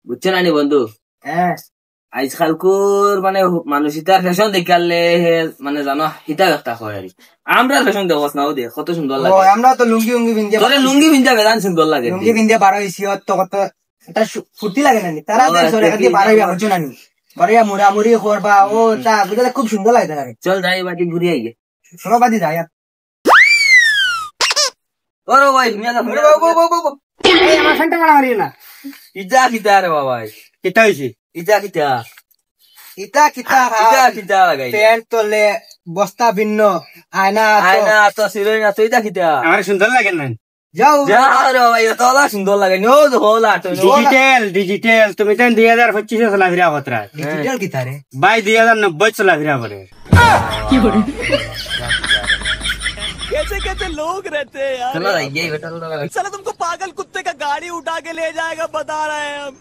বুঝছো না নি বন্ধু? হ্যাঁ আজকালকুর মানে মানুষ ইতার ফ্যাশন দেখালে মানে জানো হিতা ব্যক্তা হয় আর আমরা ফ্যাশন দেখোস না দেখ কত সুন্দর ও লাগে। আমরা তো লুঙ্গি উঙ্গি পিন্ধে তোরে লুঙ্গি পিন্ধা বেদান সুন্দর লাগে। লুঙ্গি পিন্ধে বার হইছি তো কত এটা ফুর্তি লাগে না নি তারা ও, দেখ সরে একটা কাটি কি- বার হইয়া বুঝছো না নি বার হইয়া মুড়ামুড়ি করবা ও তা বুঝলে খুব সুন্দর লাগে তারা চল যাই বাটি ঘুরি আইগে। শোনো বাদি যায় ওরে ভাই তুমি আগে ঘুরে এই আমার ফ্যানটা মারামারি না ইটা কিতা রে বাবা, কিতা হইছে ইটা কিতা ইতা কিতা ইটা কিতা লাগাই প্যান্ট তোলে বস্তা ভিন্ন আয়না আয়না তো সিরই না তো ইটা কিতা আমার সুন্দর লাগে না যাও যা রে ভাই তো আলা সুন্দর লাগে নো তো হলা তো ডিজিটাল তুমি তো 2025 চলাফেরা কতরা ডিজিটাল কিতা রে ভাই 2090 চলাফেরা করে कैसे कैसे लोग रहते हैं यार। চলো যাই বেটা साला तुमको पागल कुत्ते का गाड़ी उठा के ले जाएगा बता रहे हैं हम।